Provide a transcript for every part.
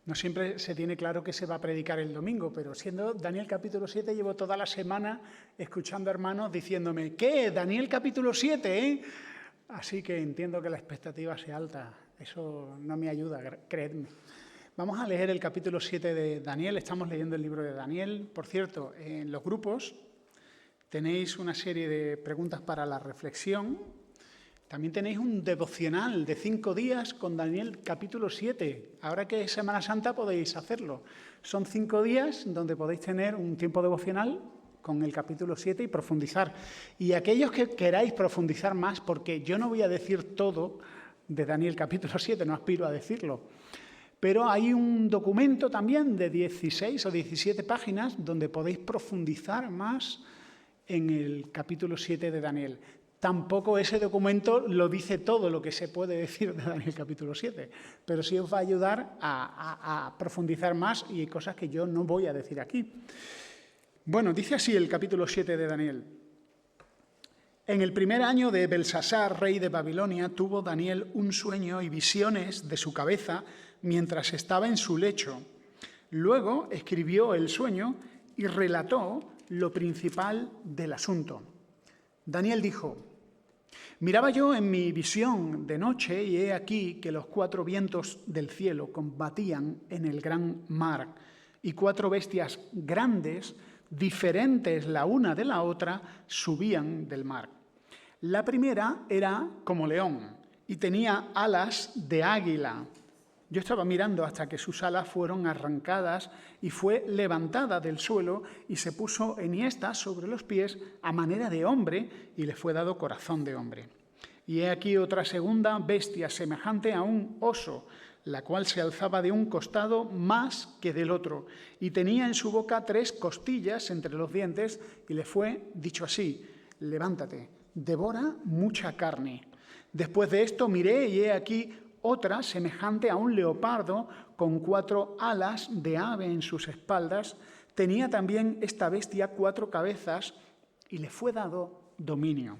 No siempre se tiene claro que se va a predicar el domingo, pero siendo Daniel capítulo 7, llevo toda la semana escuchando hermanos diciéndome, ¿qué? Daniel capítulo 7, ¿eh? Así que entiendo que la expectativa sea alta. Eso no me ayuda, creedme. Vamos a leer el capítulo 7 de Daniel. Estamos leyendo el libro de Daniel. Por cierto, en los grupos tenéis una serie de preguntas para la reflexión. También tenéis un devocional de 5 días con Daniel capítulo 7. Ahora que es Semana Santa podéis hacerlo. Son 5 días donde podéis tener un tiempo devocional con el capítulo 7 y profundizar. Y aquellos que queráis profundizar más, porque yo no voy a decir todo de Daniel capítulo 7, no aspiro a decirlo. Pero hay un documento también de 16 o 17 páginas donde podéis profundizar más en el capítulo 7 de Daniel. Tampoco ese documento lo dice todo lo que se puede decir de Daniel capítulo 7, pero sí os va a ayudar a profundizar más y hay cosas que yo no voy a decir aquí. Bueno, dice así el capítulo 7 de Daniel. En el primer año de Belsasar, rey de Babilonia, tuvo Daniel un sueño y visiones de su cabeza mientras estaba en su lecho. Luego escribió el sueño y relató lo principal del asunto. Daniel dijo: miraba yo en mi visión de noche y he aquí que los 4 vientos del cielo combatían en el gran mar y 4 bestias grandes, diferentes la una de la otra, subían del mar. La primera era como león y tenía alas de águila. Yo estaba mirando hasta que sus alas fueron arrancadas y fue levantada del suelo y se puso enhiesta sobre los pies a manera de hombre y le fue dado corazón de hombre. Y he aquí otra segunda bestia semejante a un oso, la cual se alzaba de un costado más que del otro y tenía en su boca 3 costillas entre los dientes y le fue dicho así: levántate, devora mucha carne. Después de esto miré y he aquí otra semejante a un leopardo con 4 alas de ave en sus espaldas. Tenía también esta bestia 4 cabezas y le fue dado dominio.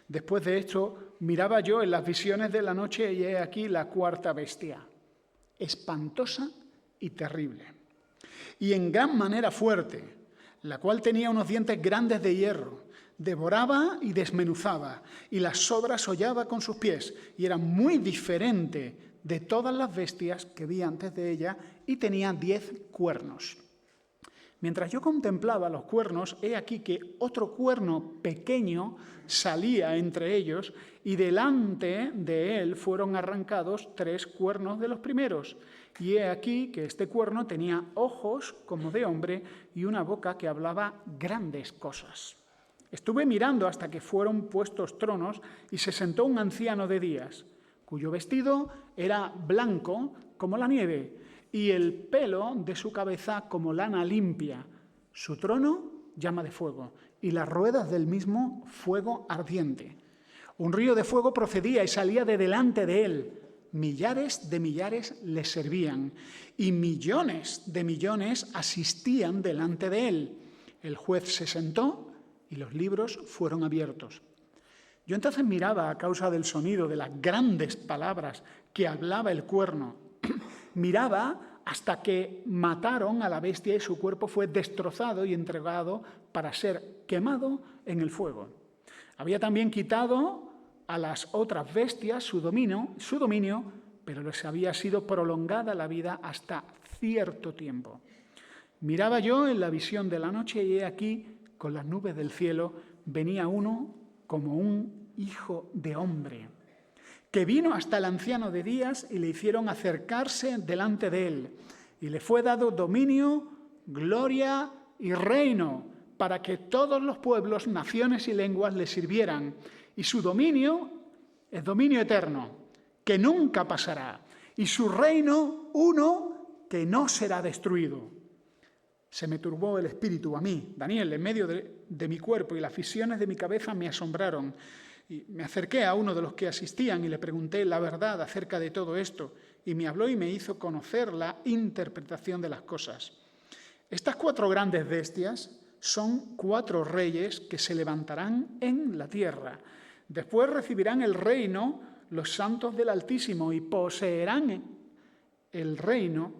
Después de esto miraba yo en las visiones de la noche y he aquí la 4ª bestia, espantosa y terrible, y en gran manera fuerte, la cual tenía unos dientes grandes de hierro. Devoraba y desmenuzaba, y las sobras hollaba con sus pies, y era muy diferente de todas las bestias que vi antes de ella, y tenía 10 cuernos. Mientras yo contemplaba los cuernos, he aquí que otro cuerno pequeño salía entre ellos, y delante de él fueron arrancados 3 cuernos de los primeros. Y he aquí que este cuerno tenía ojos como de hombre y una boca que hablaba grandes cosas. Estuve mirando hasta que fueron puestos tronos y se sentó un anciano de días, cuyo vestido era blanco como la nieve y el pelo de su cabeza como lana limpia. Su trono llama de fuego y las ruedas del mismo fuego ardiente. Un río de fuego procedía y salía de delante de él. Millares de millares le servían y millones de millones asistían delante de él. El juez se sentó y los libros fueron abiertos. Yo entonces miraba a causa del sonido de las grandes palabras que hablaba el cuerno. Miraba hasta que mataron a la bestia y su cuerpo fue destrozado y entregado para ser quemado en el fuego. Había también quitado a las otras bestias su dominio, pero les había sido prolongada la vida hasta cierto tiempo. Miraba yo en la visión de la noche y he aquí, con las nubes del cielo, venía uno como un hijo de hombre, que vino hasta el anciano de días y le hicieron acercarse delante de él. Y le fue dado dominio, gloria y reino, para que todos los pueblos, naciones y lenguas le sirvieran. Y su dominio es dominio eterno, que nunca pasará. Y su reino, uno que no será destruido. Se me turbó el espíritu a mí, Daniel, en medio de mi cuerpo, y las visiones de mi cabeza me asombraron. Y me acerqué a uno de los que asistían y le pregunté la verdad acerca de todo esto, y me habló y me hizo conocer la interpretación de las cosas. Estas 4 grandes bestias son 4 reyes que se levantarán en la tierra. Después recibirán el reino los santos del Altísimo y poseerán el reino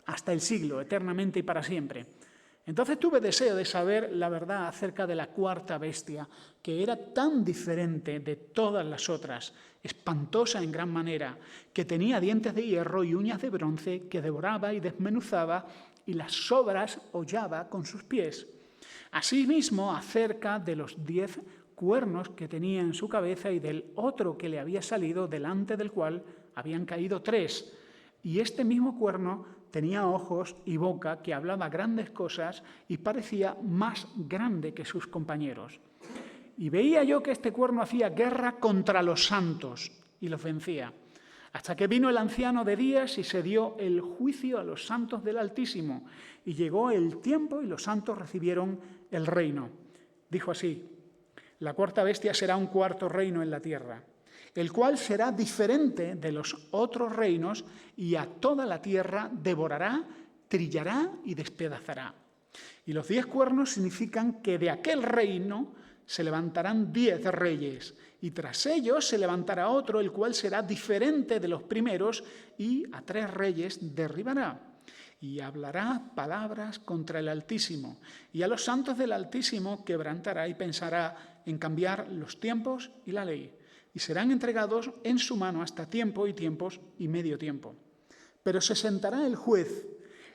hasta el siglo, eternamente y para siempre. Entonces tuve deseo de saber la verdad acerca de la cuarta bestia, que era tan diferente de todas las otras, espantosa en gran manera, que tenía dientes de hierro y uñas de bronce, que devoraba y desmenuzaba, y las sobras hollaba con sus pies. Asimismo, acerca de los 10 cuernos que tenía en su cabeza y del otro que le había salido, delante del cual habían caído 3. Y este mismo cuerno tenía ojos y boca, que hablaba grandes cosas y parecía más grande que sus compañeros. Y veía yo que este cuerno hacía guerra contra los santos y los vencía, hasta que vino el anciano de días y se dio el juicio a los santos del Altísimo. Y llegó el tiempo y los santos recibieron el reino. Dijo así: la cuarta bestia será un cuarto reino en la tierra, el cual será diferente de los otros reinos, y a toda la tierra devorará, trillará y despedazará. Y los 10 cuernos significan que de aquel reino se levantarán 10 reyes, y tras ellos se levantará otro, el cual será diferente de los primeros, y a 3 reyes derribará. Y hablará palabras contra el Altísimo, y a los santos del Altísimo quebrantará y pensará en cambiar los tiempos y la ley. Y serán entregados en su mano hasta tiempo y tiempos y medio tiempo. Pero se sentará el juez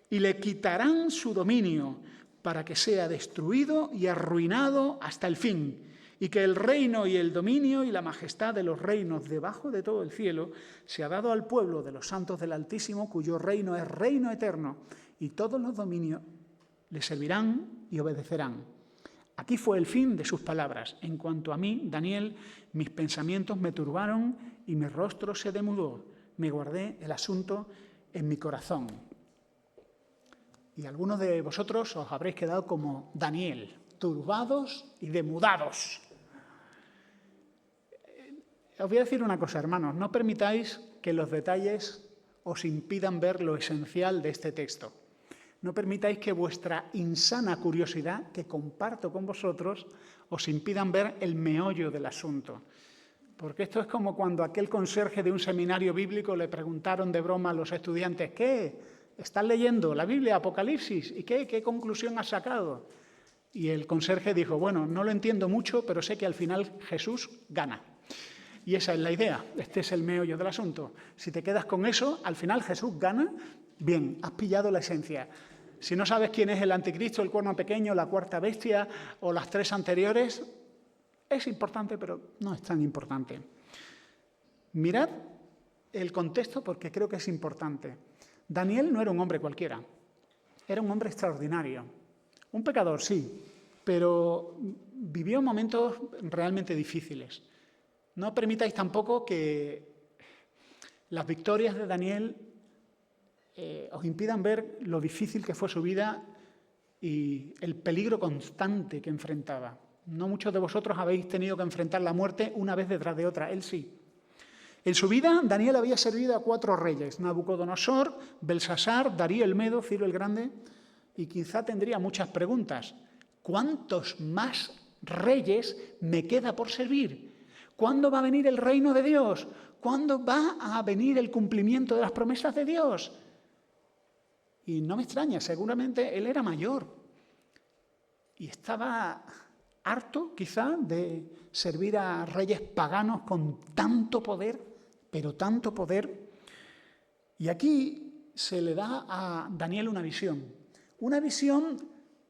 y le quitarán su dominio para que sea destruido y arruinado hasta el fin, y que el reino y el dominio y la majestad de los reinos debajo de todo el cielo se ha dado al pueblo de los santos del Altísimo, cuyo reino es reino eterno, y todos los dominios le servirán y obedecerán. Aquí fue el fin de sus palabras. En cuanto a mí, Daniel, mis pensamientos me turbaron y mi rostro se demudó. Me guardé el asunto en mi corazón. Y algunos de vosotros os habréis quedado como Daniel, turbados y demudados. Os voy a decir una cosa, hermanos, no permitáis que los detalles os impidan ver lo esencial de este texto. No permitáis que vuestra insana curiosidad, que comparto con vosotros, os impidan ver el meollo del asunto. Porque esto es como cuando aquel conserje de un seminario bíblico le preguntaron de broma a los estudiantes: ¿qué? ¿Estás leyendo la Biblia, Apocalipsis? ¿Y qué conclusión has sacado? Y el conserje dijo: bueno, no lo entiendo mucho, pero sé que al final Jesús gana. Y esa es la idea, este es el meollo del asunto. Si te quedas con eso, al final Jesús gana, bien, has pillado la esencia. Si no sabes quién es el anticristo, el cuerno pequeño, la cuarta bestia o las 3 anteriores, es importante, pero no es tan importante. Mirad el contexto porque creo que es importante. Daniel no era un hombre cualquiera, era un hombre extraordinario. Un pecador, sí, pero vivió momentos realmente difíciles. No permitáis tampoco que las victorias de Daniel os impidan ver lo difícil que fue su vida y el peligro constante que enfrentaba. No muchos de vosotros habéis tenido que enfrentar la muerte una vez detrás de otra, él sí. En su vida, Daniel había servido a 4 reyes: Nabucodonosor, Belsasar, Darío el Medo, Ciro el Grande, y quizá tendría muchas preguntas. ¿Cuántos más reyes me queda por servir? ¿Cuándo va a venir el reino de Dios? ¿Cuándo va a venir el cumplimiento de las promesas de Dios? Y no me extraña, seguramente él era mayor y estaba harto quizá de servir a reyes paganos con tanto poder, pero tanto poder. Y aquí se le da a Daniel una visión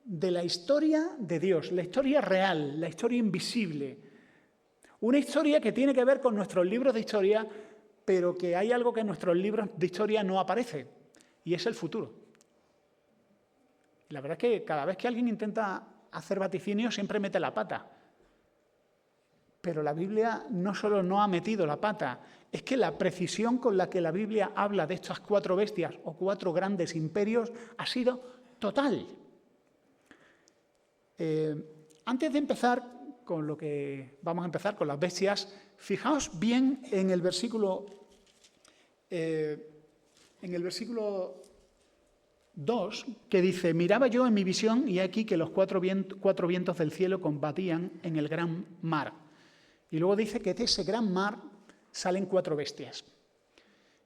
de la historia de Dios, la historia real, la historia invisible. Una historia que tiene que ver con nuestros libros de historia, pero que hay algo que en nuestros libros de historia no aparece, y es el futuro. La verdad es que cada vez que alguien intenta hacer vaticinio siempre mete la pata. Pero la Biblia no solo no ha metido la pata, es que la precisión con la que la Biblia habla de estas 4 bestias o 4 grandes imperios ha sido total. Antes de empezar con lo que vamos a empezar, con las bestias, fijaos bien en el versículo 2, que dice: miraba yo en mi visión y aquí que los 4 vientos del cielo combatían en el gran mar. Y luego dice que de ese gran mar salen 4 bestias.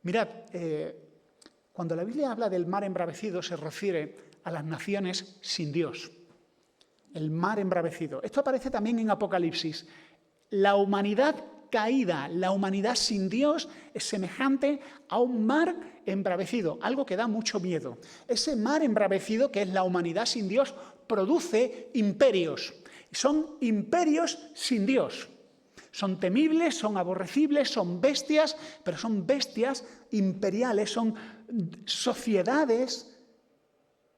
Mirad, Cuando la Biblia habla del mar embravecido, se refiere a las naciones sin Dios. El mar embravecido. Esto aparece también en Apocalipsis. La humanidad caída, la humanidad sin Dios, es semejante a un mar embravecido, algo que da mucho miedo. Ese mar embravecido, que es la humanidad sin Dios, produce imperios. Son imperios sin Dios. Son temibles, son aborrecibles, son bestias, pero son bestias imperiales, son sociedades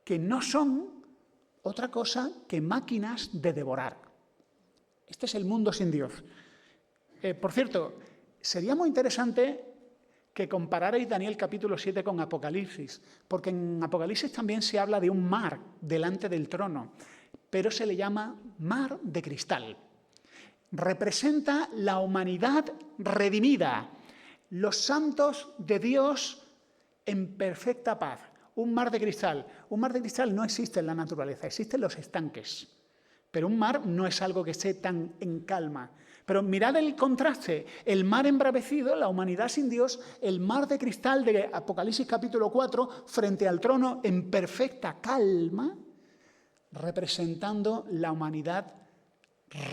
que no son otra cosa que máquinas de devorar. Este es el mundo sin Dios. Por cierto, sería muy interesante que compararais Daniel capítulo 7 con Apocalipsis, porque en Apocalipsis también se habla de un mar delante del trono, pero se le llama mar de cristal. Representa la humanidad redimida, los santos de Dios en perfecta paz. Un mar de cristal. Un mar de cristal no existe en la naturaleza, existen los estanques. Pero un mar no es algo que esté tan en calma. Pero mirad el contraste, el mar embravecido, la humanidad sin Dios, el mar de cristal de Apocalipsis capítulo 4, frente al trono en perfecta calma, representando la humanidad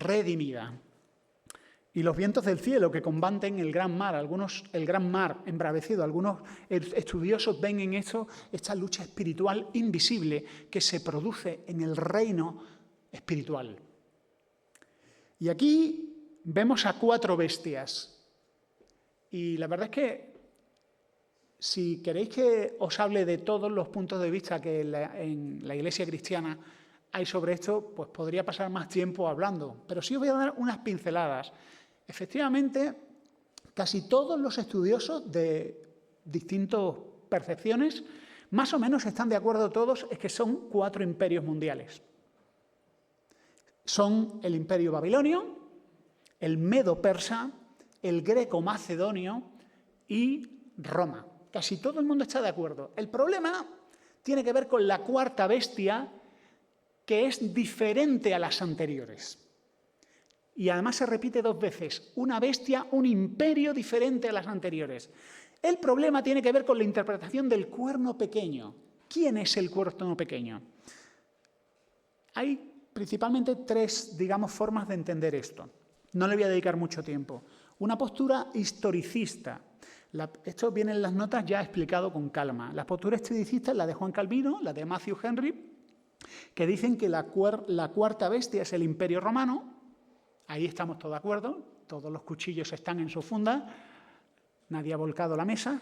redimida. Y los vientos del cielo que combaten el gran mar, el gran mar embravecido, algunos estudiosos ven en eso esta lucha espiritual invisible que se produce en el reino espiritual. Y aquí vemos a 4 bestias. Y la verdad es que si queréis que os hable de todos los puntos de vista que en la Iglesia cristiana hay sobre esto, pues podría pasar más tiempo hablando. Pero sí os voy a dar unas pinceladas. Efectivamente, casi todos los estudiosos de distintas percepciones, más o menos están de acuerdo todos, es que son 4 imperios mundiales. Son el imperio babilonio, el medo-persa, el greco-macedonio y Roma. Casi todo el mundo está de acuerdo. El problema tiene que ver con la 4ª bestia, que es diferente a las anteriores. Y además se repite 2 veces. Una bestia, un imperio diferente a las anteriores. El problema tiene que ver con la interpretación del cuerno pequeño. ¿Quién es el cuerno pequeño? Hay principalmente 3, formas de entender esto. No le voy a dedicar mucho tiempo. Una postura historicista. Esto viene en las notas ya explicado con calma. La postura historicista es la de Juan Calvino, la de Matthew Henry, que dicen que la 4ª bestia es el Imperio Romano. Ahí estamos todos de acuerdo, todos los cuchillos están en su funda, nadie ha volcado la mesa.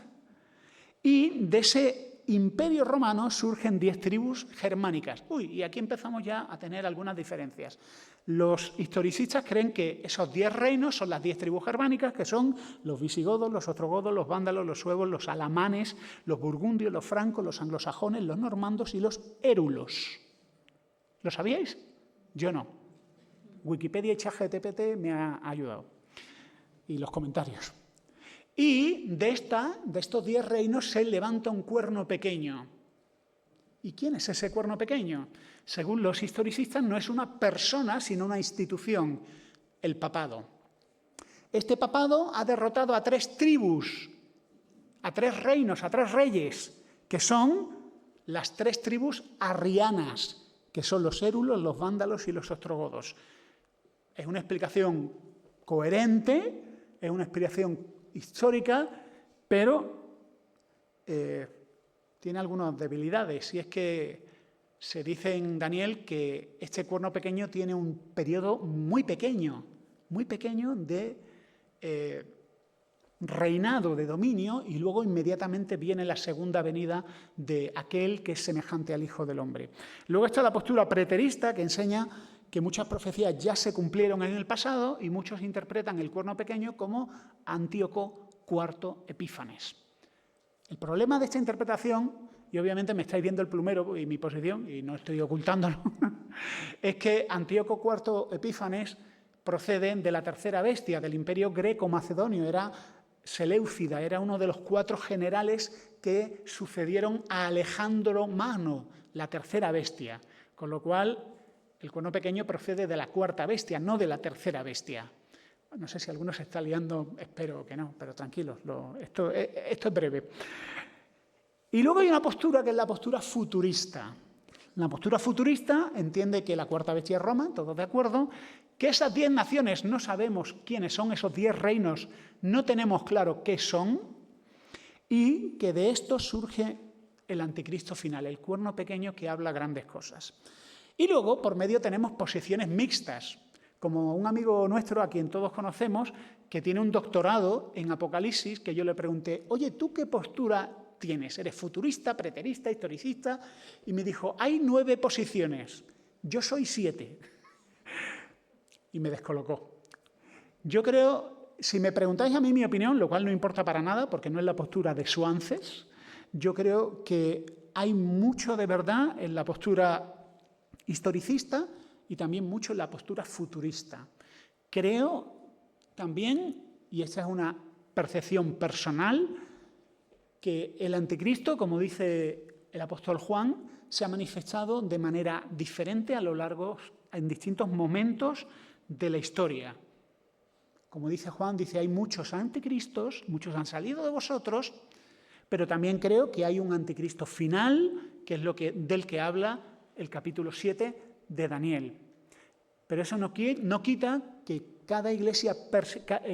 Y de ese Imperio Romano surgen 10 tribus germánicas. Y aquí empezamos ya a tener algunas diferencias. Los historicistas creen que esos 10 reinos son las 10 tribus germánicas, que son los visigodos, los ostrogodos, los vándalos, los suevos, los alamanes, los burgundios, los francos, los anglosajones, los normandos y los érulos. ¿Lo sabíais? Yo no. Wikipedia y ChatGPT me ha ayudado. Y los comentarios. Y de estos 10 reinos se levanta un cuerno pequeño. ¿Y quién es ese cuerno pequeño? Según los historicistas, no es una persona, sino una institución, el papado. Este papado ha derrotado a 3 tribus, a 3 reinos, a 3 reyes, que son las 3 tribus arrianas, que son los érulos, los vándalos y los ostrogodos. Es una explicación coherente, es una explicación histórica, pero tiene algunas debilidades. Y es que se dice en Daniel que este cuerno pequeño tiene un periodo muy pequeño de reinado, de dominio, y luego inmediatamente viene la segunda venida de aquel que es semejante al Hijo del Hombre. Luego está la postura preterista, que enseña que muchas profecías ya se cumplieron en el pasado y muchos interpretan el cuerno pequeño como Antíoco IV Epífanes. El problema de esta interpretación, y obviamente me estáis viendo el plumero y mi posición, y no estoy ocultándolo, es que Antíoco IV Epífanes procede de la 3ª bestia del imperio greco-macedonio, era Seleucida, era uno de los 4 generales que sucedieron a Alejandro Magno, la 3ª bestia, con lo cual el cuerno pequeño procede de la 4ª bestia, no de la 3ª bestia. No sé si alguno se está liando, espero que no, pero tranquilos, esto es breve. Y luego hay una postura que es la postura futurista. La postura futurista entiende que la cuarta bestia es Roma, todos de acuerdo, que esas 10 naciones no sabemos quiénes son, esos 10 reinos no tenemos claro qué son, y que de esto surge el anticristo final, el cuerno pequeño que habla grandes cosas. Y luego, por medio, tenemos posiciones mixtas, como un amigo nuestro, a quien todos conocemos, que tiene un doctorado en Apocalipsis, que yo le pregunté, oye, ¿tú qué postura tienes? ¿Eres futurista, preterista, historicista? Y me dijo, hay 9 posiciones, yo soy 7. Y me descolocó. Yo creo, si me preguntáis a mí mi opinión, lo cual no importa para nada, porque no es la postura de Suances, yo creo que hay mucho de verdad en la postura historicista y también mucho en la postura futurista. Creo también, y esta es una percepción personal, que el anticristo, como dice el apóstol Juan, se ha manifestado de manera diferente a lo largo, en distintos momentos de la historia. Como dice Juan, dice, hay muchos anticristos, muchos han salido de vosotros, pero también creo que hay un anticristo final, que es del que habla el capítulo 7 de Daniel. Pero eso no quita que cada iglesia,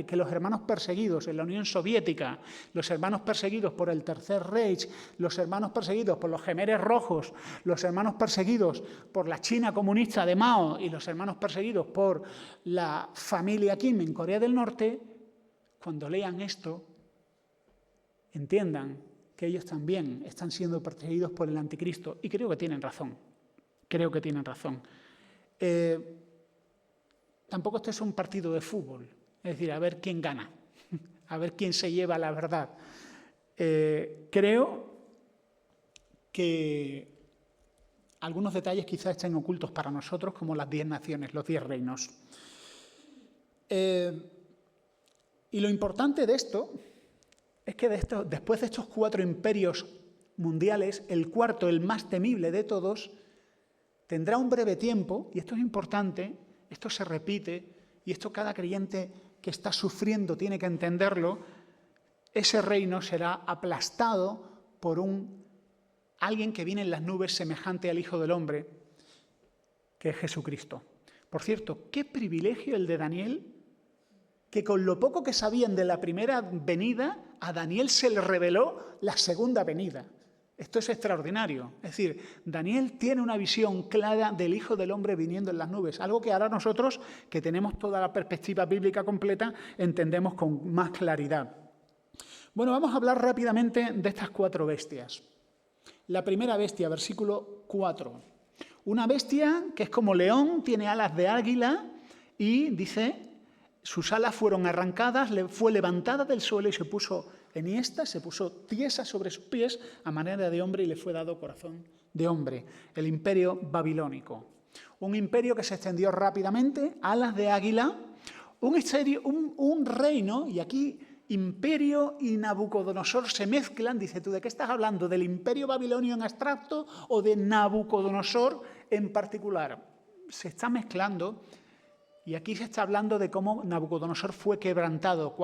que los hermanos perseguidos en la Unión Soviética, los hermanos perseguidos por el Tercer Reich, los hermanos perseguidos por los Jemeres Rojos, los hermanos perseguidos por la China comunista de Mao y los hermanos perseguidos por la familia Kim en Corea del Norte, cuando lean esto, entiendan que ellos también están siendo perseguidos por el anticristo. Y creo que tienen razón. Creo que tienen razón. Tampoco esto es un partido de fútbol. Es decir, a ver quién gana. A ver quién se lleva la verdad. Creo que algunos detalles quizás estén ocultos para nosotros, como las 10 naciones, los 10 reinos. Y lo importante de esto es que después de estos 4 imperios mundiales, el cuarto, el más temible de todos, tendrá un breve tiempo, y esto es importante, esto se repite, y esto cada creyente que está sufriendo tiene que entenderlo, ese reino será aplastado por alguien que viene en las nubes semejante al Hijo del Hombre, que es Jesucristo. Por cierto, qué privilegio el de Daniel, que con lo poco que sabían de la primera venida, a Daniel se le reveló la segunda venida. Esto es extraordinario. Es decir, Daniel tiene una visión clara del Hijo del Hombre viniendo en las nubes, algo que ahora nosotros, que tenemos toda la perspectiva bíblica completa, entendemos con más claridad. Bueno, vamos a hablar rápidamente de estas 4 bestias. La primera bestia, versículo 4. Una bestia que es como león, tiene alas de águila y dice, sus alas fueron arrancadas, fue levantada del suelo y se puso enhiesta, se puso tiesa sobre sus pies a manera de hombre y le fue dado corazón de hombre. El imperio babilónico. Un imperio que se extendió rápidamente, alas de águila, un reino, y aquí imperio y Nabucodonosor se mezclan. Dice, ¿tú de qué estás hablando? ¿Del imperio babilonio en abstracto o de Nabucodonosor en particular? Se está mezclando. Y aquí se está hablando de cómo Nabucodonosor fue quebrantado,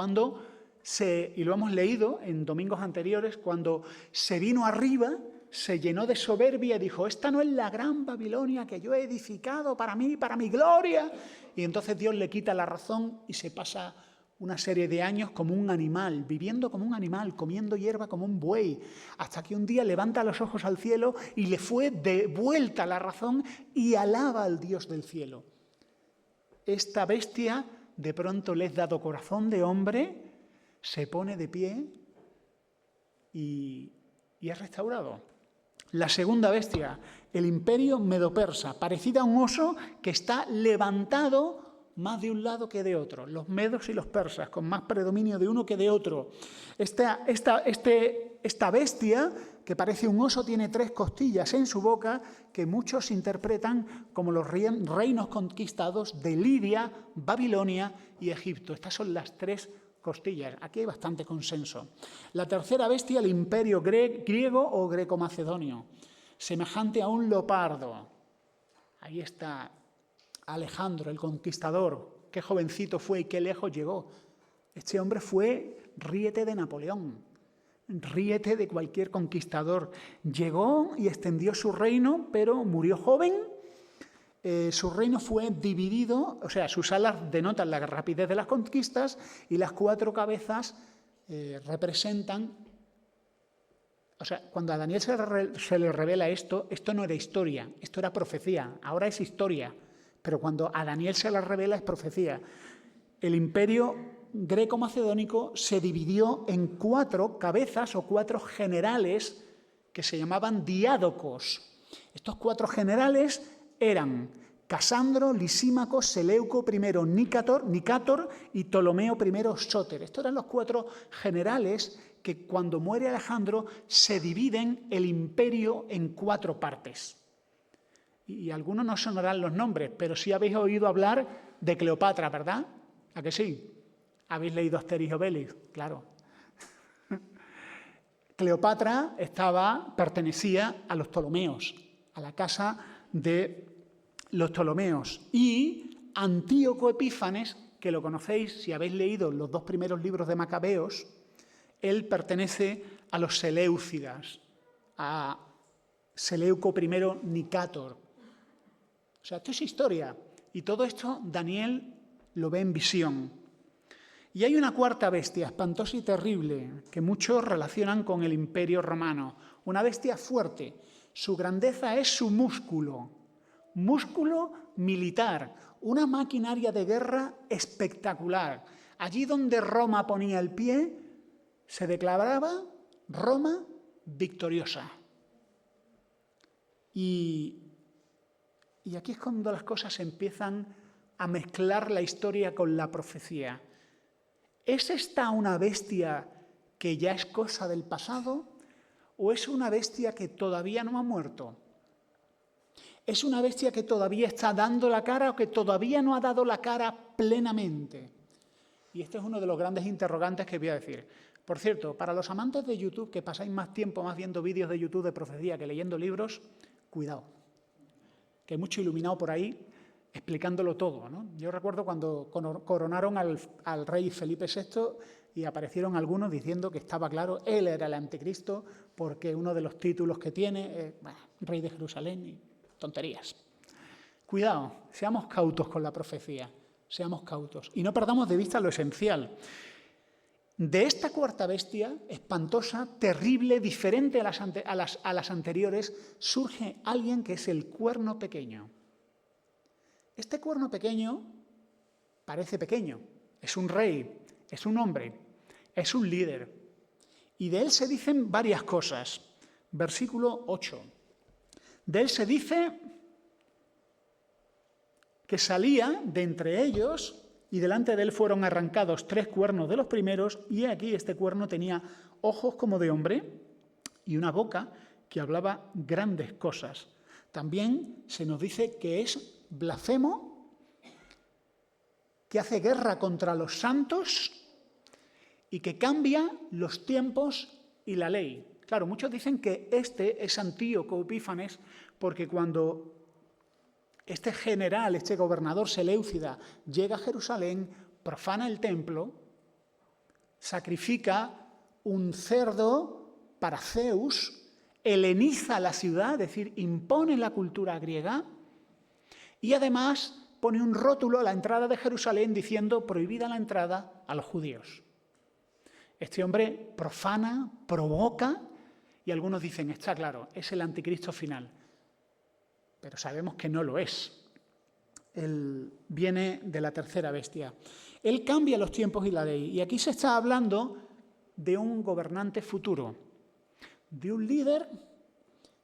y lo hemos leído en domingos anteriores, cuando se vino arriba, se llenó de soberbia y dijo, esta no es la gran Babilonia que yo he edificado para mí, para mi gloria. Y entonces Dios le quita la razón y se pasa una serie de años como un animal, viviendo como un animal, comiendo hierba como un buey, hasta que un día levanta los ojos al cielo y le fue devuelta la razón y alaba al Dios del cielo. Esta bestia de pronto le es dado corazón de hombre, se pone de pie y es restaurado. La segunda bestia, el imperio medo-persa, parecida a un oso que está levantado más de un lado que de otro. Los medos y los persas, con más predominio de uno que de otro. Esta bestia, que parece un oso, tiene 3 costillas en su boca que muchos interpretan como los reinos conquistados de Lidia, Babilonia y Egipto. Estas son las 3 costillas. Aquí hay bastante consenso. La tercera bestia, el imperio griego o greco-macedonio, semejante a un leopardo. Ahí está Alejandro, el conquistador. Qué jovencito fue y qué lejos llegó. Este hombre fue riete de Napoleón. Ríete de cualquier conquistador. Llegó y extendió su reino, pero murió joven. Su reino fue dividido, o sea, sus alas denotan la rapidez de las conquistas y las 4 cabezas representan. O sea, cuando a Daniel se le revela esto no era historia, esto era profecía, ahora es historia, pero cuando a Daniel se le revela es profecía. El imperio greco-macedónico se dividió en 4 cabezas o 4 generales que se llamaban diádocos. Estos 4 generales eran Casandro, Lisímaco, Seleuco I Nicátor y Ptolomeo I Sóter. Estos eran los 4 generales que cuando muere Alejandro se dividen el imperio en 4 partes. Y algunos no sonarán los nombres, pero sí habéis oído hablar de Cleopatra, ¿verdad? ¿A que sí? ¿Habéis leído Asterix y Obelix? Claro. Cleopatra pertenecía a los Ptolomeos, a la casa de los Ptolomeos. Y Antíoco Epífanes, que lo conocéis si habéis leído los 2 primeros libros de Macabeos, él pertenece a los Seleucidas, a Seleuco I Nicátor. O sea, esto es historia. Y todo esto Daniel lo ve en visión. Y hay una 4ª bestia, espantosa y terrible, que muchos relacionan con el Imperio Romano. Una bestia fuerte. Su grandeza es su músculo militar, una maquinaria de guerra espectacular. Allí donde Roma ponía el pie, se declaraba Roma victoriosa. Y aquí es cuando las cosas empiezan a mezclar la historia con la profecía. ¿Es esta una bestia que ya es cosa del pasado o es una bestia que todavía no ha muerto? ¿Es una bestia que todavía está dando la cara o que todavía no ha dado la cara plenamente? Y este es uno de los grandes interrogantes que voy a decir. Por cierto, para los amantes de YouTube, que pasáis más tiempo viendo vídeos de YouTube de profecía que leyendo libros, cuidado, que hay mucho iluminado por ahí explicándolo todo, ¿no? Yo recuerdo cuando coronaron al rey Felipe VI y aparecieron algunos diciendo que estaba claro, él era el anticristo porque uno de los títulos que tiene es rey de Jerusalén y tonterías. Cuidado, seamos cautos con la profecía, seamos cautos y no perdamos de vista lo esencial. De esta 4ª bestia, espantosa, terrible, diferente a las anteriores, surge alguien que es el cuerno pequeño. Este cuerno pequeño parece pequeño, es un rey, es un hombre, es un líder. Y de él se dicen varias cosas. Versículo 8. De él se dice que salía de entre ellos y delante de él fueron arrancados 3 cuernos de los primeros y aquí este cuerno tenía ojos como de hombre y una boca que hablaba grandes cosas. También se nos dice que es blasfemo, que hace guerra contra los santos y que cambia los tiempos y la ley. Claro, muchos dicen que este es Antíoco Epífanes porque cuando este general, este gobernador Seleucida llega a Jerusalén, profana el templo, sacrifica un cerdo para Zeus, heleniza la ciudad, es decir, impone la cultura griega y además pone un rótulo a la entrada de Jerusalén diciendo prohibida la entrada a los judíos. Este hombre profana, provoca y algunos dicen, está claro, es el anticristo final. Pero sabemos que no lo es. Él viene de la 3ª bestia. Él cambia los tiempos y la ley. Y aquí se está hablando de un gobernante futuro, de un líder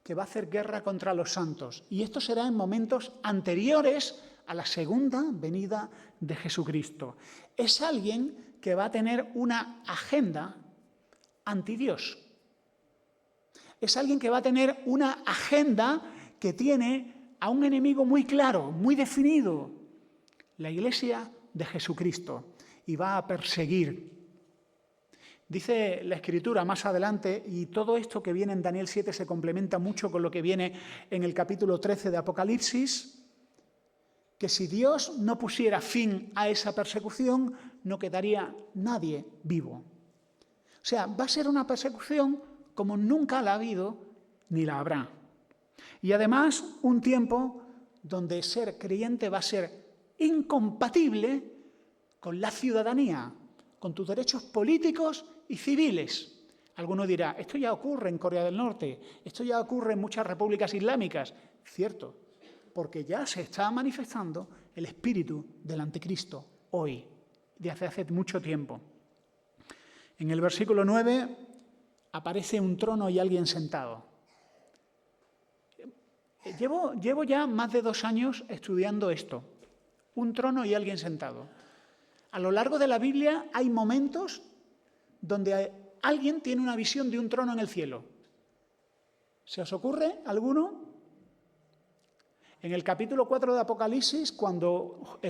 que va a hacer guerra contra los santos. Y esto será en momentos anteriores a la segunda venida de Jesucristo. Es alguien que va a tener una agenda antidios. Es alguien que va a tener una agenda que tiene a un enemigo muy claro, muy definido, la Iglesia de Jesucristo, y va a perseguir. Dice la Escritura más adelante, y todo esto que viene en Daniel 7 se complementa mucho con lo que viene en el capítulo 13 de Apocalipsis, que si Dios no pusiera fin a esa persecución, no quedaría nadie vivo. O sea, va a ser una persecución como nunca la ha habido ni la habrá. Y además, un tiempo donde ser creyente va a ser incompatible con la ciudadanía, con tus derechos políticos y civiles. Alguno dirá, esto ya ocurre en Corea del Norte, esto ya ocurre en muchas repúblicas islámicas. Cierto, porque ya se está manifestando el espíritu del anticristo hoy, de hace mucho tiempo. En el versículo 9 aparece un trono y alguien sentado. Llevo ya más de 2 años estudiando esto, un trono y alguien sentado. A lo largo de la Biblia hay momentos donde alguien tiene una visión de un trono en el cielo. ¿Se os ocurre alguno? En el capítulo 4 de Apocalipsis, cuando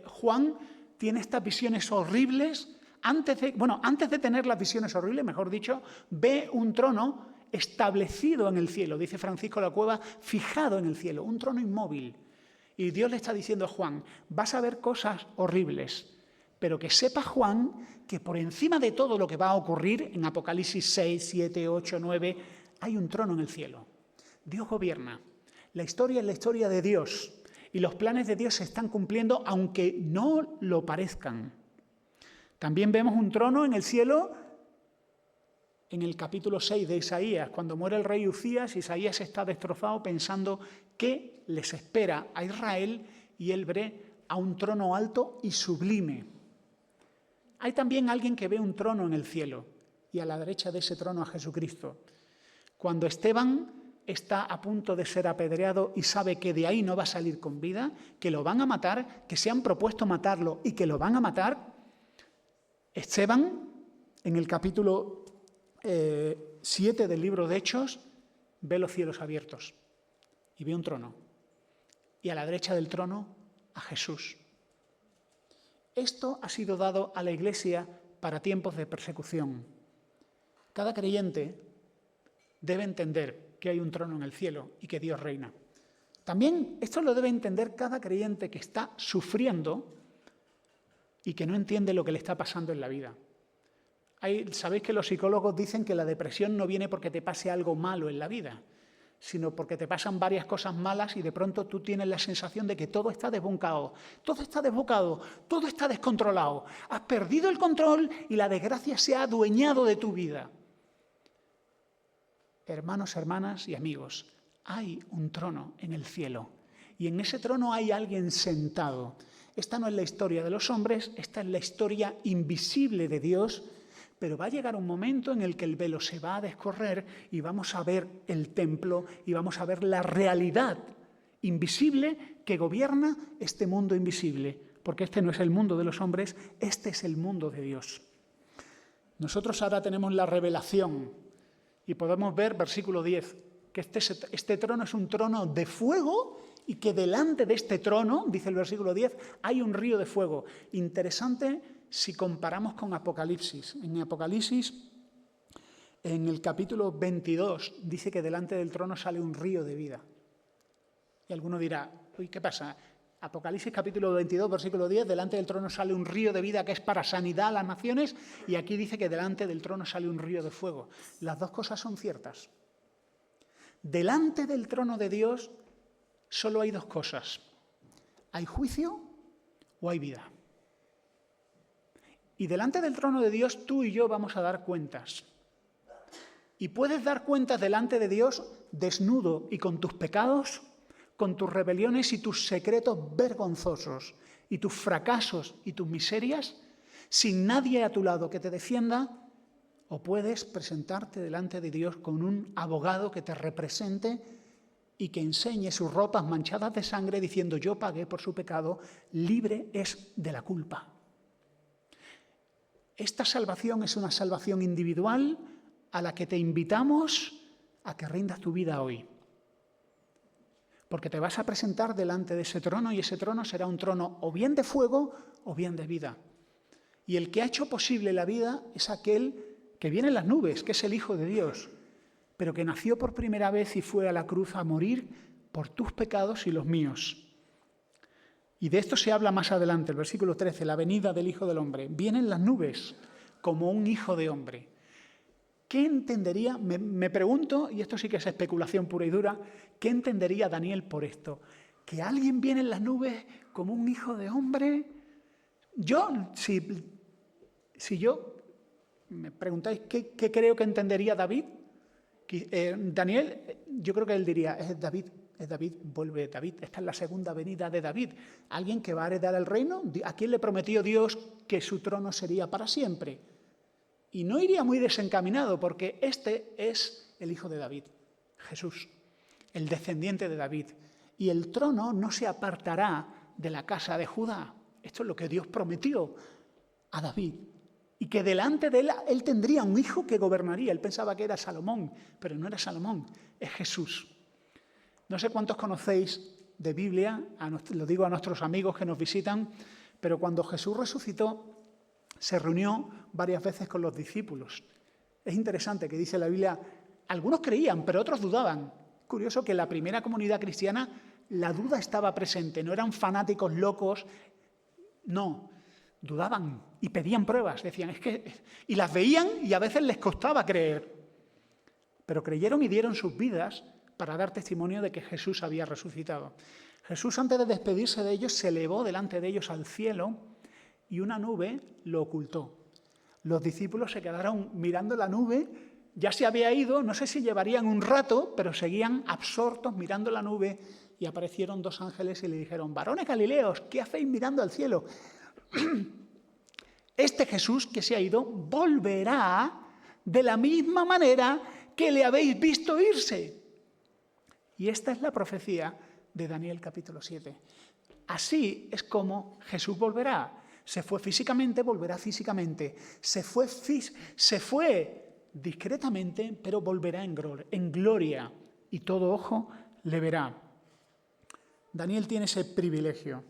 Juan tiene estas visiones horribles, antes de tener las visiones horribles, mejor dicho, ve un trono establecido en el cielo, dice Francisco de la Cueva, fijado en el cielo, un trono inmóvil. Y Dios le está diciendo a Juan, vas a ver cosas horribles, pero que sepa Juan que por encima de todo lo que va a ocurrir en Apocalipsis 6, 7, 8, 9, hay un trono en el cielo. Dios gobierna. La historia es la historia de Dios y los planes de Dios se están cumpliendo aunque no lo parezcan. También vemos un trono en el cielo en el capítulo 6 de Isaías. Cuando muere el rey Uzías, Isaías está destrozado pensando qué les espera a Israel y él ve a un trono alto y sublime. Hay también alguien que ve un trono en el cielo y a la derecha de ese trono a Jesucristo. Cuando Esteban está a punto de ser apedreado y sabe que de ahí no va a salir con vida, que lo van a matar, que se han propuesto matarlo y que lo van a matar, Esteban, en el capítulo 7 del libro de Hechos, ve los cielos abiertos y ve un trono. Y a la derecha del trono, a Jesús. Esto ha sido dado a la Iglesia para tiempos de persecución. Cada creyente debe entender que hay un trono en el cielo y que Dios reina. También esto lo debe entender cada creyente que está sufriendo y que no entiende lo que le está pasando en la vida. Sabéis que los psicólogos dicen que la depresión no viene porque te pase algo malo en la vida, sino porque te pasan varias cosas malas y de pronto tú tienes la sensación de que todo está desbocado, todo está descontrolado. Has perdido el control y la desgracia se ha adueñado de tu vida. Hermanos, hermanas y amigos, hay un trono en el cielo y en ese trono hay alguien sentado. Esta no es la historia de los hombres, esta es la historia invisible de Dios, pero va a llegar un momento en el que el velo se va a descorrer y vamos a ver el templo y vamos a ver la realidad invisible que gobierna este mundo invisible, porque este no es el mundo de los hombres, este es el mundo de Dios. Nosotros ahora tenemos la revelación y podemos ver, versículo 10, que este trono es un trono de fuego y que delante de este trono, dice el versículo 10, hay un río de fuego. Interesante si comparamos con Apocalipsis. En Apocalipsis, en el capítulo 22, dice que delante del trono sale un río de vida. Y alguno dirá, uy, ¿qué pasa? Apocalipsis capítulo 22, versículo 10, delante del trono sale un río de vida que es para sanidad a las naciones, y aquí dice que delante del trono sale un río de fuego. Las dos cosas son ciertas. Delante del trono de Dios solo hay dos cosas. ¿Hay juicio o hay vida? Y delante del trono de Dios tú y yo vamos a dar cuentas. Y puedes dar cuentas delante de Dios desnudo y con tus pecados, con tus rebeliones y tus secretos vergonzosos, y tus fracasos y tus miserias, sin nadie a tu lado que te defienda, o puedes presentarte delante de Dios con un abogado que te represente y que enseñe sus ropas manchadas de sangre diciendo yo pagué por su pecado, libre es de la culpa. Esta salvación es una salvación individual a la que te invitamos a que rindas tu vida hoy. Porque te vas a presentar delante de ese trono y ese trono será un trono o bien de fuego o bien de vida. Y el que ha hecho posible la vida es aquel que viene en las nubes, que es el Hijo de Dios, pero que nació por primera vez y fue a la cruz a morir por tus pecados y los míos. Y de esto se habla más adelante, el versículo 13, la venida del Hijo del Hombre. Viene en las nubes como un hijo de hombre. ¿qué entendería? Me pregunto, y esto sí que es especulación pura y dura, ¿qué entendería Daniel por esto? ¿Que alguien viene en las nubes como un hijo de hombre? Si yo me preguntáis qué creo que entendería David, Daniel, yo creo que él diría, es David, vuelve David, esta es la segunda venida de David, alguien que va a heredar el reino, a quien le prometió Dios que su trono sería para siempre. Y no iría muy desencaminado, porque este es el hijo de David, Jesús, el descendiente de David. Y el trono no se apartará de la casa de Judá. Esto es lo que Dios prometió a David. Y que delante de él tendría un hijo que gobernaría. Él pensaba que era Salomón, pero no era Salomón, es Jesús. No sé cuántos conocéis de Biblia, lo digo a nuestros amigos que nos visitan, pero cuando Jesús resucitó, se reunió varias veces con los discípulos. Es interesante que dice la Biblia, algunos creían, pero otros dudaban. Curioso que en la primera comunidad cristiana la duda estaba presente, no eran fanáticos locos, no, dudaban y pedían pruebas, decían, y las veían y a veces les costaba creer, pero creyeron y dieron sus vidas para dar testimonio de que Jesús había resucitado. Jesús, antes de despedirse de ellos, se elevó delante de ellos al cielo y una nube lo ocultó. Los discípulos se quedaron mirando la nube, ya se había ido, no sé si llevarían un rato, pero seguían absortos mirando la nube y aparecieron dos ángeles y le dijeron, varones galileos, ¿qué hacéis mirando al cielo? Este Jesús que se ha ido volverá de la misma manera que le habéis visto irse. Y esta es la profecía de Daniel capítulo 7. Así es como Jesús volverá. Se fue físicamente, volverá físicamente. Se fue discretamente, pero volverá en gloria. Y todo ojo le verá. Daniel tiene ese privilegio.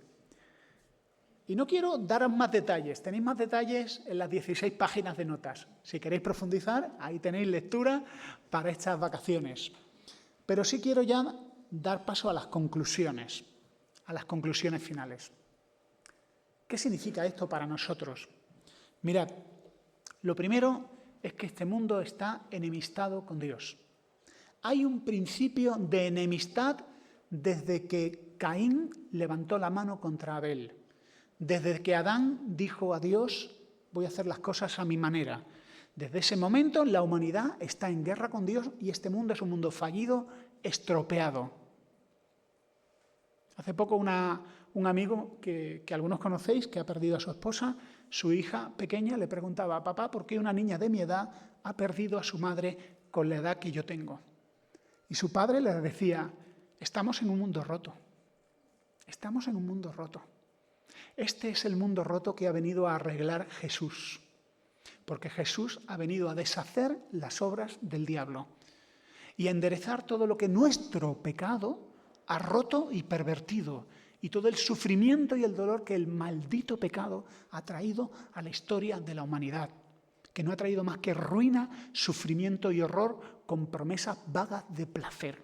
Y no quiero daros más detalles. Tenéis más detalles en las 16 páginas de notas. Si queréis profundizar, ahí tenéis lectura para estas vacaciones. Pero sí quiero ya dar paso a las conclusiones finales. ¿Qué significa esto para nosotros? Mirad, lo primero es que este mundo está enemistado con Dios. Hay un principio de enemistad desde que Caín levantó la mano contra Abel. Desde que Adán dijo a Dios, voy a hacer las cosas a mi manera. Desde ese momento la humanidad está en guerra con Dios y este mundo es un mundo fallido, estropeado. Hace poco un amigo que algunos conocéis, que ha perdido a su esposa, su hija pequeña le preguntaba, papá, ¿por qué una niña de mi edad ha perdido a su madre con la edad que yo tengo? Y su padre le decía, estamos en un mundo roto. Estamos en un mundo roto. Este es el mundo roto que ha venido a arreglar Jesús. Porque Jesús ha venido a deshacer las obras del diablo y a enderezar todo lo que nuestro pecado ha roto y pervertido, y todo el sufrimiento y el dolor que el maldito pecado ha traído a la historia de la humanidad, que no ha traído más que ruina, sufrimiento y horror con promesas vagas de placer.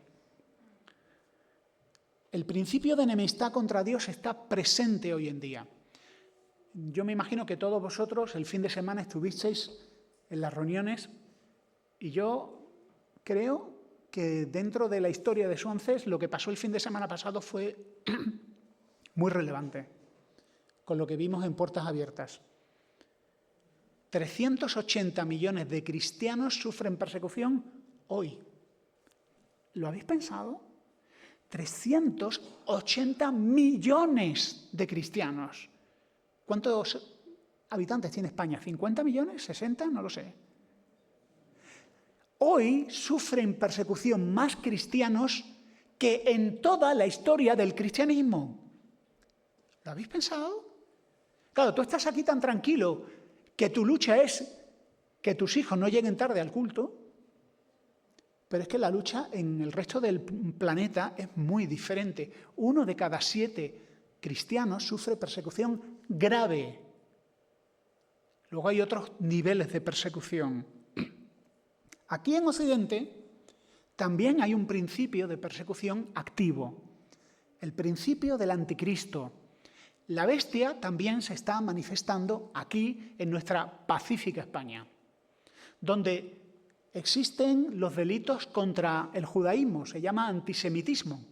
El principio de enemistad contra Dios está presente hoy en día. Yo me imagino que todos vosotros el fin de semana estuvisteis en las reuniones y yo creo que dentro de la historia de Swansea lo que pasó el fin de semana pasado fue muy relevante con lo que vimos en Puertas Abiertas. 380 millones de cristianos sufren persecución hoy. ¿Lo habéis pensado? 380 millones de cristianos. ¿Cuántos habitantes tiene España? ¿50 millones? ¿60? No lo sé. Hoy sufren persecución más cristianos que en toda la historia del cristianismo. ¿Lo habéis pensado? Claro, tú estás aquí tan tranquilo que tu lucha es que tus hijos no lleguen tarde al culto, pero es que la lucha en el resto del planeta es muy diferente. 1 de cada 7 cristianos sufre persecución grave. Luego hay otros niveles de persecución. Aquí en Occidente también hay un principio de persecución activo, el principio del anticristo. La bestia también se está manifestando aquí en nuestra pacífica España, donde Existen los delitos contra el judaísmo, se llama antisemitismo.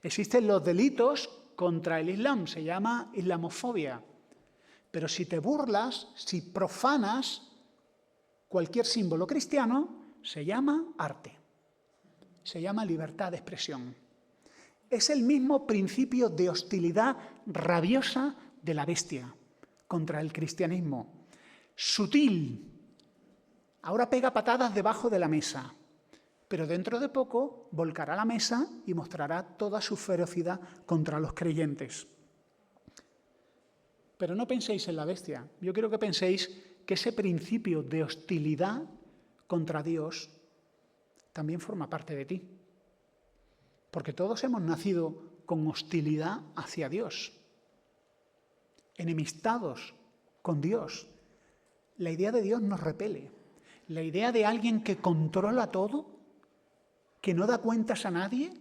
Existen los delitos contra el Islam, se llama islamofobia. Pero si te burlas, si profanas cualquier símbolo cristiano, se llama arte, se llama libertad de expresión. Es el mismo principio de hostilidad rabiosa de la bestia contra el cristianismo. Sutil. Ahora pega patadas debajo de la mesa, pero dentro de poco volcará la mesa y mostrará toda su ferocidad contra los creyentes. Pero no penséis en la bestia. Yo quiero que penséis que ese principio de hostilidad contra Dios también forma parte de ti. Porque todos hemos nacido con hostilidad hacia Dios, enemistados con Dios. La idea de Dios nos repele. La idea de alguien que controla todo, que no da cuentas a nadie.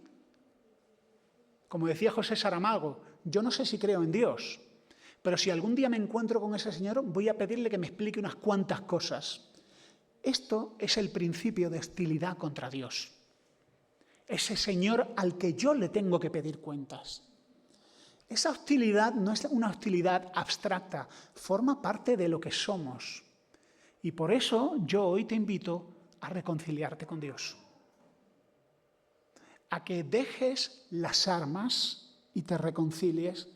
Como decía José Saramago, yo no sé si creo en Dios, pero si algún día me encuentro con ese señor, voy a pedirle que me explique unas cuantas cosas. Esto es el principio de hostilidad contra Dios. Ese señor al que yo le tengo que pedir cuentas. Esa hostilidad no es una hostilidad abstracta, forma parte de lo que somos. Y por eso yo hoy te invito a reconciliarte con Dios. A que dejes las armas y te reconcilies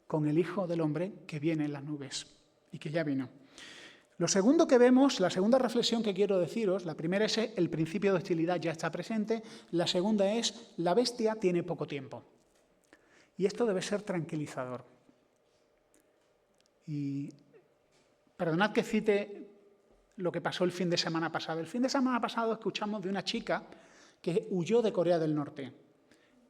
con el Hijo del Hombre que viene en las nubes y que ya vino. Lo segundo que vemos, la segunda reflexión que quiero deciros, la primera es el principio de hostilidad ya está presente, la segunda es la bestia tiene poco tiempo. Y esto debe ser tranquilizador. Y perdonad que cite lo que pasó el fin de semana pasado. El fin de semana pasado escuchamos de una chica que huyó de Corea del Norte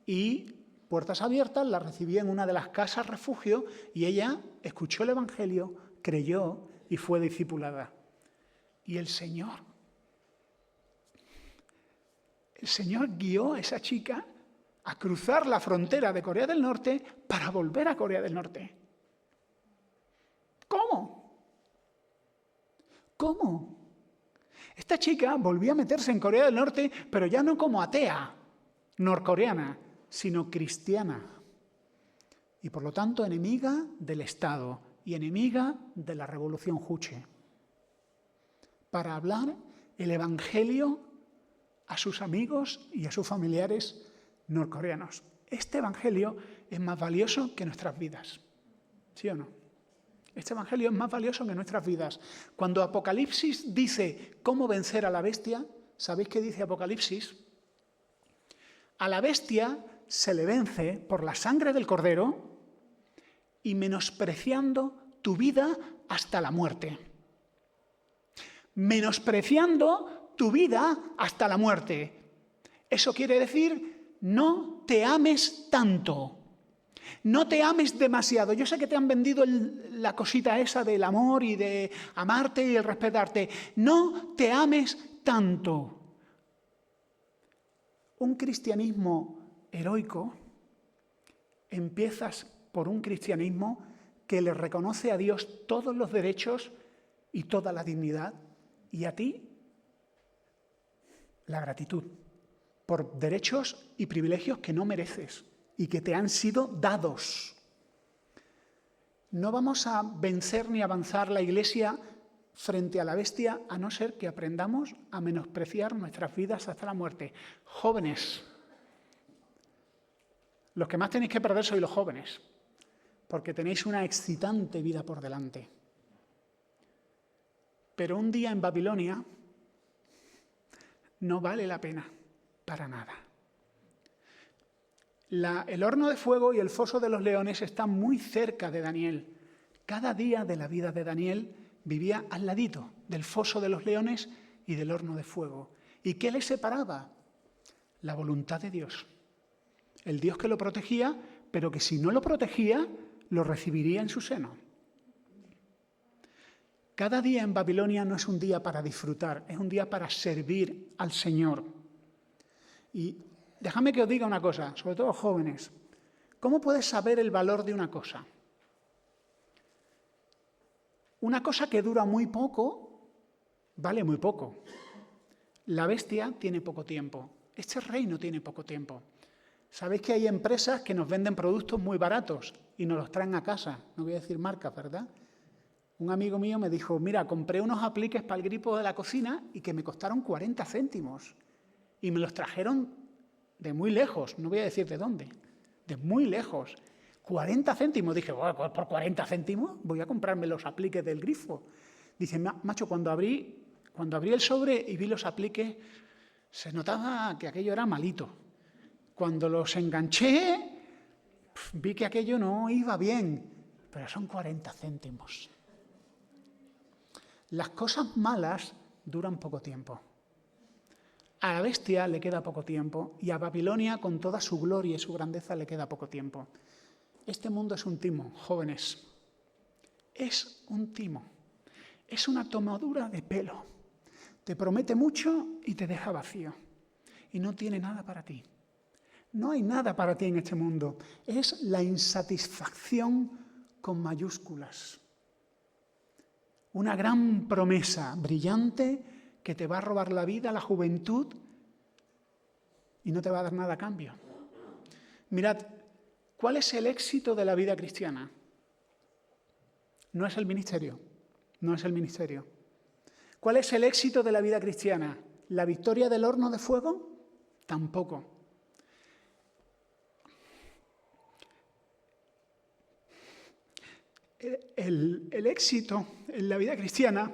y puertas abiertas la recibió en una de las casas refugio y ella escuchó el Evangelio, creyó y fue discipulada. Y el Señor guió a esa chica a cruzar la frontera de Corea del Norte para volver a Corea del Norte. ¿Cómo? ¿Cómo? Esta chica volvió a meterse en Corea del Norte, pero ya no como atea norcoreana, sino cristiana. Y por lo tanto enemiga del Estado y enemiga de la revolución juche. Para hablar el Evangelio a sus amigos y a sus familiares norcoreanos. Este Evangelio es más valioso que nuestras vidas. ¿Sí o no? Este Evangelio es más valioso que nuestras vidas. Cuando Apocalipsis dice cómo vencer a la bestia, ¿sabéis qué dice Apocalipsis? A la bestia se le vence por la sangre del Cordero y menospreciando tu vida hasta la muerte. Menospreciando tu vida hasta la muerte. Eso quiere decir, no te ames tanto. No te ames demasiado. Yo sé que te han vendido la cosita esa del amor y de amarte y el respetarte. No te ames tanto. Un cristianismo heroico empiezas por un cristianismo que le reconoce a Dios todos los derechos y toda la dignidad y a ti la gratitud por derechos y privilegios que no mereces y que te han sido dados. No vamos a vencer ni avanzar la Iglesia frente a la bestia a no ser que aprendamos a menospreciar nuestras vidas hasta la muerte. Jóvenes, los que más tenéis que perder sois los jóvenes, porque tenéis una excitante vida por delante. Pero un día en Babilonia no vale la pena para nada. El horno de fuego y el foso de los leones están muy cerca de Daniel. Cada día de la vida de Daniel vivía al ladito del foso de los leones y del horno de fuego. ¿Y qué le separaba? La voluntad de Dios. El Dios que lo protegía, pero que si no lo protegía, lo recibiría en su seno. Cada día en Babilonia no es un día para disfrutar, es un día para servir al Señor. Y déjame que os diga una cosa, sobre todo jóvenes. ¿Cómo puedes saber el valor de una cosa? Una cosa que dura muy poco, vale muy poco. La bestia tiene poco tiempo. Este reino tiene poco tiempo. Sabéis que hay empresas que nos venden productos muy baratos y nos los traen a casa. No voy a decir marcas, ¿verdad? Un amigo mío me dijo, mira, compré unos apliques para el grifo de la cocina y que me costaron 40 céntimos. Y me los trajeron de muy lejos, no voy a decir de dónde, de muy lejos. 40 céntimos. Dije, bueno, pues por 40 céntimos voy a comprarme los apliques del grifo. Dice, macho, cuando abrí el sobre y vi los apliques, se notaba que aquello era malito. Cuando los enganché, vi que aquello no iba bien, pero son 40 céntimos. Las cosas malas duran poco tiempo. A la bestia le queda poco tiempo y a Babilonia, con toda su gloria y su grandeza, le queda poco tiempo. Este mundo es un timo, jóvenes. Es un timo. Es una tomadura de pelo. Te promete mucho y te deja vacío. Y no tiene nada para ti. No hay nada para ti en este mundo. Es la insatisfacción con mayúsculas. Una gran promesa brillante que te va a robar la vida, la juventud, y no te va a dar nada a cambio. Mirad, ¿cuál es el éxito de la vida cristiana? No es el ministerio, no es el ministerio. ¿Cuál es el éxito de la vida cristiana? ¿La victoria del horno de fuego? Tampoco. El éxito en la vida cristiana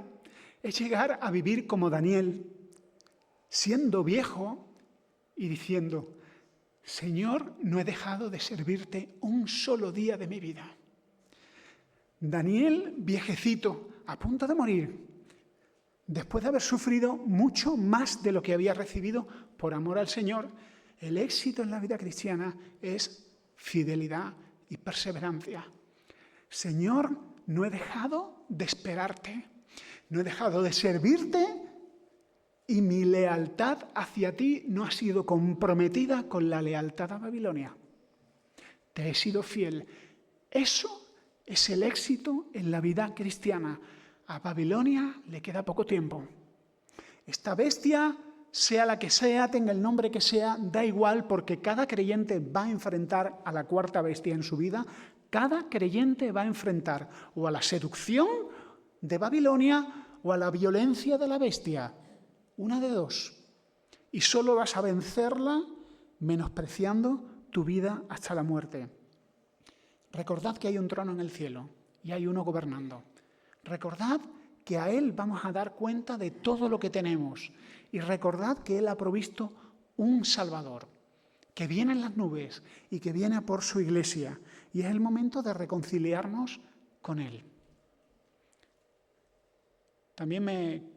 es llegar a vivir como Daniel, siendo viejo y diciendo, Señor, no he dejado de servirte un solo día de mi vida. Daniel, viejecito, a punto de morir, después de haber sufrido mucho más de lo que había recibido por amor al Señor, el éxito en la vida cristiana es fidelidad y perseverancia. Señor, no he dejado de esperarte, no he dejado de servirte y mi lealtad hacia ti no ha sido comprometida con la lealtad a Babilonia. Te he sido fiel. Eso es el éxito en la vida cristiana. A Babilonia le queda poco tiempo. Esta bestia, sea la que sea, tenga el nombre que sea, da igual porque cada creyente va a enfrentar a la cuarta bestia en su vida. Cada creyente va a enfrentar o a la seducción de Babilonia o a la violencia de la bestia. Una de dos. Y solo vas a vencerla menospreciando tu vida hasta la muerte. Recordad que hay un trono en el cielo y hay uno gobernando. Recordad que a Él vamos a dar cuenta de todo lo que tenemos. Y recordad que Él ha provisto un Salvador, que viene en las nubes y que viene a por su iglesia. Y es el momento de reconciliarnos con Él. También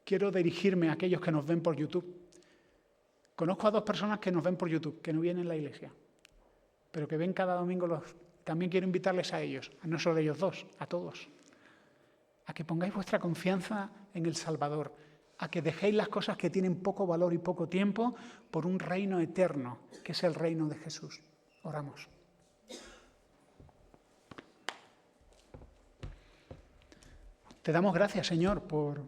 quiero dirigirme a aquellos que nos ven por YouTube. Conozco a 2 personas que nos ven por YouTube, que no vienen a la iglesia, pero que ven cada domingo También quiero invitarles a ellos, no solo a ellos 2, a todos, a que pongáis vuestra confianza en el Salvador, a que dejéis las cosas que tienen poco valor y poco tiempo por un reino eterno, que es el reino de Jesús. Oramos. Te damos gracias, Señor, por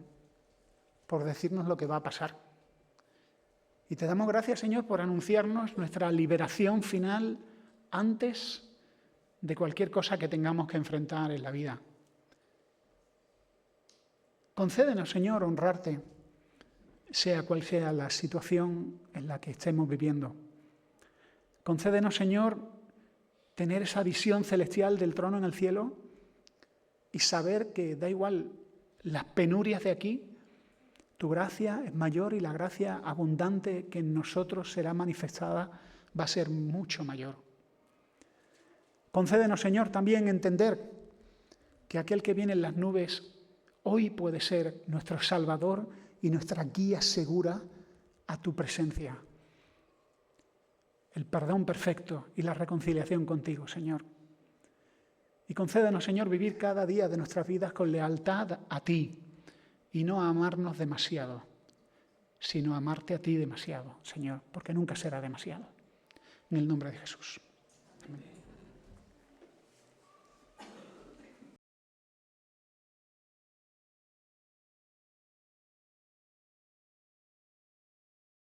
decirnos lo que va a pasar. Y te damos gracias, Señor, por anunciarnos nuestra liberación final antes de cualquier cosa que tengamos que enfrentar en la vida. Concédenos, Señor, honrarte, sea cual sea la situación en la que estemos viviendo. Concédenos, Señor, tener esa visión celestial del trono en el cielo y saber que da igual las penurias de aquí, tu gracia es mayor y la gracia abundante que en nosotros será manifestada va a ser mucho mayor. Concédenos, Señor, también entender que aquel que viene en las nubes hoy puede ser nuestro Salvador y nuestra guía segura a tu presencia. El perdón perfecto y la reconciliación contigo, Señor. Y concédenos, Señor, vivir cada día de nuestras vidas con lealtad a ti y no a amarnos demasiado, sino a amarte a ti demasiado, Señor, porque nunca será demasiado. En el nombre de Jesús. Amén.